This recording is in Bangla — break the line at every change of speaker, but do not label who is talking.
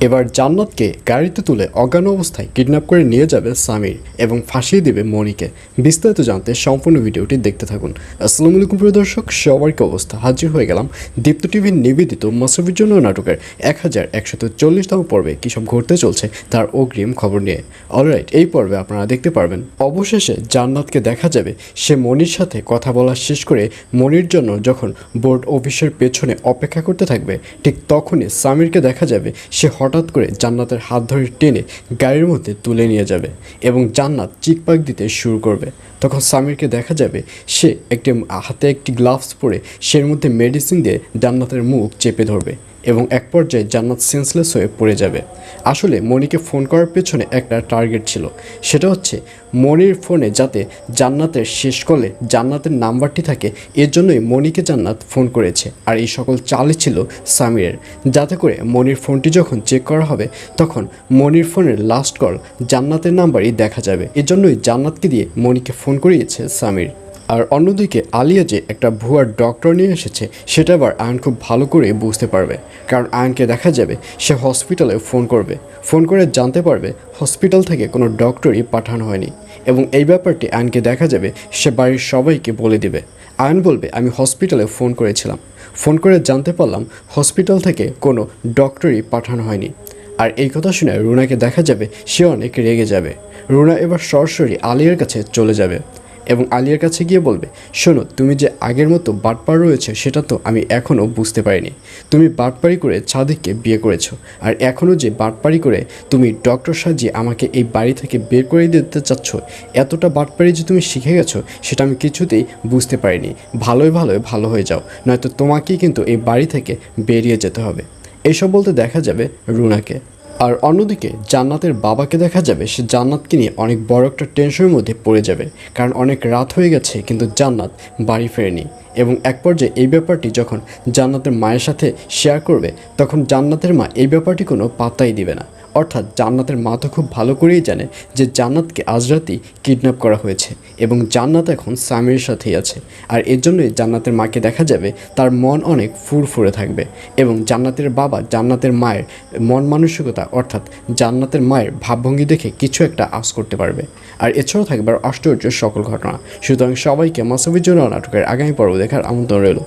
এবার জান্নাতকে গাড়িতে তুলে অজ্ঞান অবস্থায় কিডন্যাপ করে নিয়ে যাবে সামির এবং ফাঁসিয়ে দেবে মনিকে। বিস্তারিত জানতে সম্পূর্ণ ভিডিওটি দেখতে থাকুন। আসসালামু আলাইকুম প্রিয় দর্শক, সবার কি অবস্থা? হাজির হয়ে গেলাম দীপ্ত টিভির নিবেদিত মাশরাফির জন্য নাটকের 1140তম পর্বে কী সব ঘটতে চলছে তার অগ্রিম খবর নিয়ে। অলরাইট, এই পর্বে আপনারা দেখতে পারবেন অবশেষে জান্নাতকে দেখা যাবে সে মনির সাথে কথা বলা শেষ করে মনির জন্য যখন বোর্ড অফিসের পেছনে অপেক্ষা করতে থাকবে, ঠিক তখনই সামিরকে দেখা যাবে সে হঠাৎ করে জান্নাতের হাত ধরে টেনে গাড়ির মধ্যে তুলে নিয়ে যাবে এবং জান্নাত চিৎপাক দিতে শুরু করবে। তখন সামিরকে দেখা যাবে সে হাতে একটি গ্লাভস পরে সের মধ্যে মেডিসিন দিয়ে জান্নাতের মুখ চেপে ধরবে এবং এক পর্যায়ে জান্নাত সেন্সলেস হয়ে পড়ে যাবে। আসলে মনিকে ফোন করার পেছনে একটা টার্গেট ছিল, সেটা হচ্ছে মনির ফোনে যাতে জান্নাতের শেষ কলে জান্নাতের নাম্বারটি থাকে, এর জন্যই মনিকে জান্নাত ফোন করেছে। আর এই সকল চালই ছিল সামিরের, যাতে করে মনির ফোনটি যখন চেক করা হবে তখন মনির ফোনের লাস্ট কল জান্নাতের নাম্বারই দেখা যাবে। এজন্যই জান্নাতকে দিয়ে মনিকে ফোন করিয়েছে সামির। আর অন্যদিকে আলিয়া যে একটা ভুয়ার ডক্টর নিয়ে এসেছে সেটা আবার আয়ন খুব ভালো করে বুঝতে পারবে, কারণ আয়নকে দেখা যাবে সে হসপিটালে ফোন করবে, ফোন করে জানতে পারবে হসপিটাল থেকে কোনো ডক্টরই পাঠানো হয়নি এবং এই ব্যাপারটি আয়নকে দেখা যাবে সে বাড়ির সবাইকে বলে দিবে। আয়ন বলবে আমি হসপিটালে ফোন করেছিলাম, ফোন করে জানতে পারলাম হসপিটাল থেকে কোনো ডক্টরই পাঠানো হয়নি। আর এই কথা শুনে রুনাকে দেখা যাবে সে অনেক রেগে যাবে। রুনা এবার সরাসরি আলিয়ার কাছে চলে যাবে এবং আলিয়ার কাছে গিয়ে বলবে, শোনো, তুমি যে আগের মতো বাটপার রয়েছে সেটা তো আমি এখনও বুঝতে পারিনি। তুমি বাটপারি করে সাদিককে বিয়ে করেছো, আর এখনও যে বাটপারি করে তুমি ডক্টর সাজিয়ে আমাকে এই বাড়ি থেকে বের করে দিতে চাচ্ছ, এতটা বাটপারি যে তুমি শিখে গেছো সেটা আমি কিছুতেই বুঝতে পারিনি। ভালোই ভালো হয়ে যাও, নয়তো তোমাকেই কিন্তু এই বাড়ি থেকে বেরিয়ে যেতে হবে। এইসব বলতে দেখা যাবে রুনাকে। আর অন্যদিকে জান্নাতের বাবাকে দেখা যাবে সে জান্নাতকে নিয়ে অনেক বড় একটা টেনশনের মধ্যে পড়ে যাবে, কারণ অনেক রাত হয়ে গেছে কিন্তু জান্নাত বাড়ি ফেরেনি। এবং এক পর্যায়ে এই ব্যাপারটি যখন জান্নাতের মায়ের সাথে শেয়ার করবে তখন জান্নাতের মা এই ব্যাপারটি কোনো পাত্তাই দিবে না। অর্থাৎ জান্নাতের মা তো খুব ভালো করেই জানে যে জান্নাতকে আজ রাতেই কিডন্যাপ করা হয়েছে এবং জান্নাত এখন সামিরের সাথেই আছে। আর এর জন্যই জান্নাতের মাকে দেখা যাবে তার মন অনেক ফুরফুরে থাকবে এবং জান্নাতের বাবা জান্নাতের মায়ের মন মানসিকতা অর্থাৎ জান্নাতের মায়ের ভাবভঙ্গি দেখে কিছু একটা আঁচ করতে পারবে। আর এছাড়াও থাকবে আশ্চর্য সকল ঘটনা। সুতরাং সবাইকে মাশরাফির জন্য নাটকের আগামী পর্ব দেখার আমন্ত্রণ রইল।